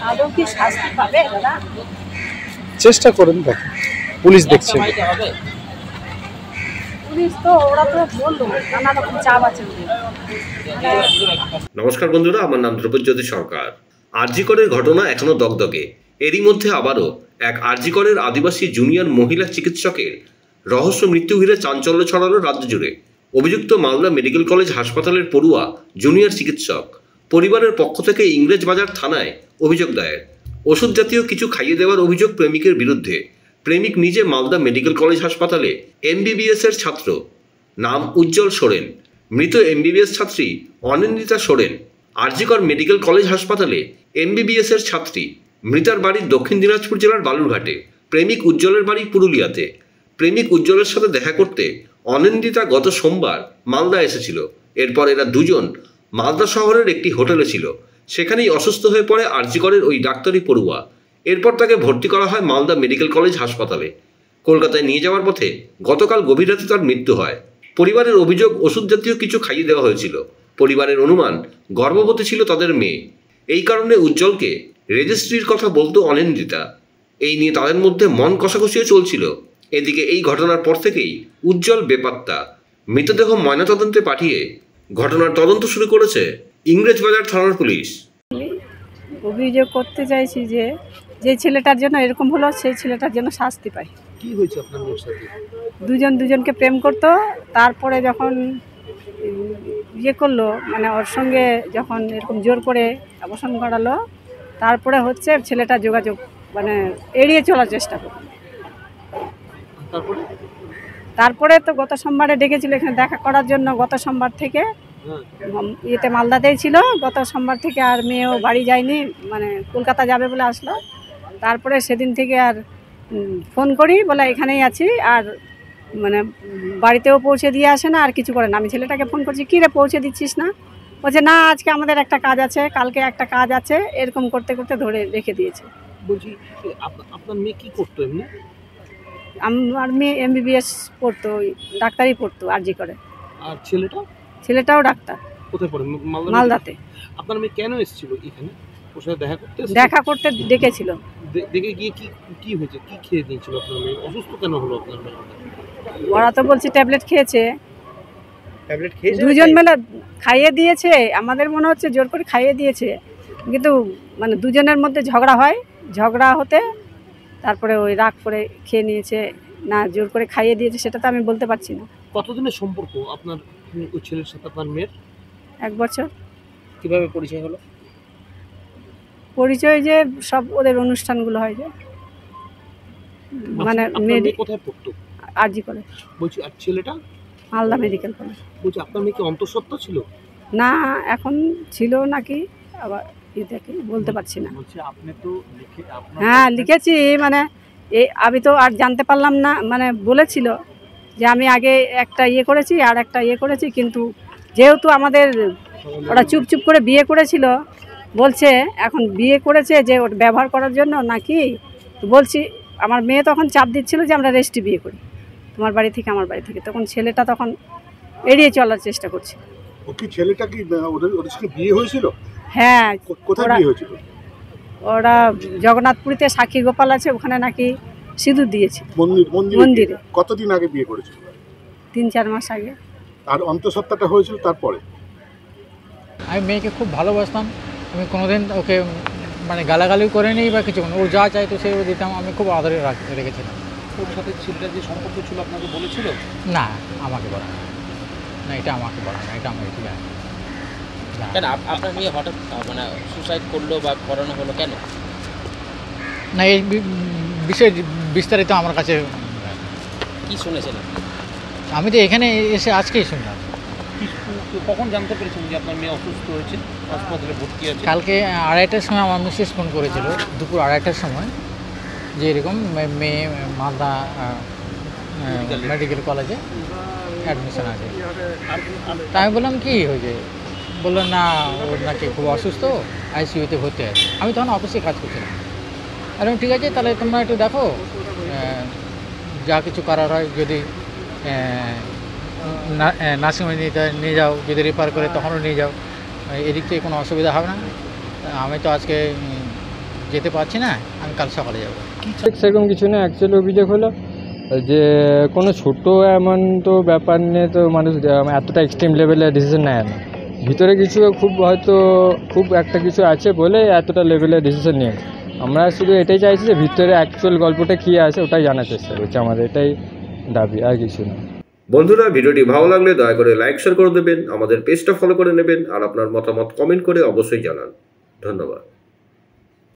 আদৌ কি শাস্তি পাবে দাদা? চেষ্টা করেন, দেখেন পুলিশ দেখছে। পুলিশ তো ওরা তো বললো নানা রকম চাপ আছে। নমস্কার বন্ধুরা, আমার নাম ধ্রুবজ্যোতি সরকার। আরজি করের ঘটনা এখনো দগদগে। এরই মধ্যে আবারও এক আরজি করের আদিবাসী জুনিয়র মহিলা চিকিৎসকের রহস্য মৃত্যু ঘিরে চাঞ্চল্য ছড়ালো রাজ্য জুড়ে। অভিযুক্ত মালদা মেডিকেল কলেজ হাসপাতালের পড়ুয়া জুনিয়র চিকিৎসক। পরিবারের পক্ষ থেকে ইংরেজবাজার থানায় অভিযোগ দায়ের। ওষুধ জাতীয় কিছু খাইয়ে দেওয়ার অভিযোগ প্রেমিকের বিরুদ্ধে। প্রেমিক নিজে মালদা মেডিকেল কলেজ হাসপাতালে এমবিবিএস এর ছাত্র, নাম উজ্জ্বল সোরেন। মৃত এমবিবিএস ছাত্রী অনিন্দিতা সোরেন আরজি কর মেডিকেল কলেজ হাসপাতালে এমবিবিএস এর ছাত্রী। মৃতার বাড়ি দক্ষিণ দিনাজপুর জেলার বালুরঘাটে। প্রেমিক উজ্জ্বলের বাড়ি পুরুলিয়াতে। প্রেমিক উজ্জ্বলের সাথে দেখা করতে অনিন্দিতা গত সোমবার মালদা এসেছিল। এরপর এরা দুজন মালদা শহরের একটি হোটেলে ছিল। সেখানেই অসুস্থ হয়ে পড়ে আরজি করের ওই ডাক্তারি পড়ুয়া। এরপর তাকে ভর্তি করা হয় মালদা মেডিকেল কলেজ হাসপাতালে। কলকাতায় নিয়ে যাওয়ার পথে গতকাল গভীর রাতে তার মৃত্যু হয়। পরিবারের অভিযোগ, ওষুধ জাতীয় কিছু খাইয়ে দেওয়া হয়েছিল। পরিবারের অনুমান, গর্ভবতী ছিল তাদের মেয়ে। এই কারণে উজ্জ্বলকে রেজিস্ট্রির কথা বলতো অনিন্দিতা। এই নিয়ে তাদের মধ্যে মন কষাকষিও চলছিল। এদিকে এই ঘটনার পর থেকেই উজ্জ্বল বেপাত্তা। মৃতদেহ ময়নাতদন্তে পাঠিয়ে ঘটনার তদন্ত শুরু করেছে ইংরেজবাজার থানার পুলিশ। অভিযোগ করতে চাইছি যে যে ছেলেটার জন্য এরকম হলো সেই ছেলেটার জন্য শাস্তি পায়। কি হয়েছে আপনার মেয়ের সাথে? দুজন দুজনকে প্রেম করতো, তারপরে যখন ইয়ে করলো, মানে ওর সঙ্গে যখন এরকম জোর করে অবসান করালো, তারপরে হচ্ছে ছেলেটা যোগাযোগ মানে এড়িয়ে চলার চেষ্টা করলো। তারপরে তো গত সোমবারে ডেকেছিল এখানে দেখা করার জন্য। গত সোমবার থেকে ইয়েতে মালদাতেই ছিল। গত সোমবার থেকে আর মেয়েও বাড়ি যায়নি, মানে কলকাতা যাবে বলে আসলো। তারপরে সেদিন থেকে আর ফোন করি, বলে এখানেই আছি, আর মানে বাড়িতেও পৌঁছে দিয়ে আসে না, আর কিছু করে না। আমি ছেলেটাকে ফোন করছি, কী রে পৌঁছে দিচ্ছিস না? বলছে না, আজকে আমাদের একটা কাজ আছে, কালকে একটা কাজ আছে, এরকম করতে করতে ধরে রেখে দিয়েছে। বলছি আপনার মেয়ে কি করতো এমনি? আমার মেয়ে এমবিবিএস পড়তো, ডাক্তারি পড়তো আরজি করে। আর ছেলেটাও ডাক্তার। কোথায় পড়ে? মালদাতে। আপনার মেয়ে কেন এসেছিল এখানে? ওর সাথে দেখা করতে ডেকেছিল। দেখে গিয়ে কি হয়েছে? কি খেয়ে দিয়েছিল আপনার মেয়ে? অসুস্থ কেন হলো আপনার মেয়ে? ওরা তো বলছে ট্যাবলেট খেয়েছে। দুজন মিলে খাইয়ে দিয়েছে। আমাদের মনে হচ্ছে জোর করে খাইয়ে দিয়েছে, কিন্তু মানে দুজনের মধ্যে ঝগড়া হয়। ঝগড়া হতে তারপরে ওই রাগ করে খেয়ে নিয়েছে, না জোর করে খাইয়ে দিয়েছে সেটা তো আমি বলতে পারছি না। কতদিনের সম্পর্ক আপনার ওই ছেলের সাথে আপনার মেয়ের? 1 বছর। কিভাবে পরিচয় হলো? পরিচয় যে সব ওদের অনুষ্ঠানগুলো হয়, যে মানে মেয়ে কোথায় পড়তো? আরজি করে। বলছি আর ছেলেটা? Malda medical college. বলছি আপনার মেয়ে কি অন্তঃসত্ত্বা ছিল? না, এখন ছিল নাকি, আবার দেখি বলতে পারছি না। আপনি তো হ্যাঁ লিখেছি, মানে আমি তো আর জানতে পারলাম না। মানে বলেছিল যে আমি আগে একটা ইয়ে করেছি আর একটা ইয়ে করেছি, কিন্তু যেহেতু আমাদের ওরা চুপ করে বিয়ে করেছিল, বলছে এখন বিয়ে করেছে যে ওটা ব্যবহার করার জন্য নাকি। বলছি, আমার মেয়ে তখন চাপ দিচ্ছিল যে আমরা রেজিস্ট্রি বিয়ে করি, তোমার বাড়ি থেকে আমার বাড়ি থেকে। তখন ছেলেটা তখন এড়িয়ে চলার চেষ্টা করছে। ও কি ছেলেটা কি ওদের সঙ্গে বিয়ে হয়েছিল? হ্যাঁ। কোথায় বিয়ে হয়েছিল? ওরা জগন্নাথপুরীতে সাক্ষী গোপাল আছে, ওখানে নাকি সিঁদুর দিয়েছে মন্দিরে। কতদিন আগে বিয়ে করেছিল? 3-4 মাস আগে। আর অন্তঃসত্ত্বাটা হয়েছিল তারপরে? আমি মেয়েকে খুব ভালোবাসতাম। আমি কোনোদিন ওকে মানে গালাগালি করে নিই বা কিছু, ওর যা চাইতো সে দিতাম। আমি খুব আদরে রেখেছিলাম। ওর সাথে ছেলেটার যে সম্পর্ক ছিল আপনাকে বলেছিল? না, আমাকে বলা না, এটা আমাকে বলা না, এটা আমি একটু জানি। কেন আপনার মেয়ে হঠাৎ মানে সুসাইড করলো বা করানো হলো কেন? না, এই বিষয়ে বিস্তারিত আমার কাছে কি শুনেছেন আপনি? আমি তো এখানে এসে আজকেই শুনলাম। কখন জানতে পেরেছেন যে আপনার মেয়ে অসুস্থ হয়েছে, হাসপাতালে ভর্তি আছে? কালকে 2:30টার সময় আমার মিসেস ফোন করেছিল, দুপুর 2:30টার সময়, যে এরকম মেয়ে মালদা মেডিকেল কলেজে অ্যাডমিশন আছে। তাই আমি বললাম কি হয়েছে? বললো না, ওর নাকি খুব অসুস্থ, আইসিইউতে ভর্তি আছে। আমি তখন অফিসে কাজ করছিলাম। আর ঠিক আছে, তাহলে তোমরা একটু দেখো, যা কিছু করার হয়, যদি নার্সিংহোমে নিয়ে যাও, যদি রেফার করে তখনও নিয়ে যাও, এদিক থেকে কোনো অসুবিধা হবে না। আমি তো আজকে যেতে পারছি না, আমি কাল সকালে যাবো। সেরকম কিছু না, অ্যাকচুয়ালি অভিযোগ হলো যে কোনো ছোটো এমন তো ব্যাপার নিয়ে তো মানুষ এতটা এক্সট্রিম লেভেলে ডিসিশন নেয় না। ভিতরে কিছু খুব একটা কিছু আছে বলে এতটা লেভেলে ডিসিশন নিয়ে। আমরা শুধু এটাই চাইছি যে ভিতরে অ্যাকচুয়াল গল্পটা কী আছে ওটাই জানার চেষ্টা করছি, আমাদের এটাই দাবি, আর কিছু না। বন্ধুরা, ভিডিওটি ভালো লাগলে দয়া করে লাইক শেয়ার করে দেবেন, আমাদের পেজটা ফলো করে নেবেন, আর আপনার মতামত কমেন্ট করে অবশ্যই জানান। ধন্যবাদ।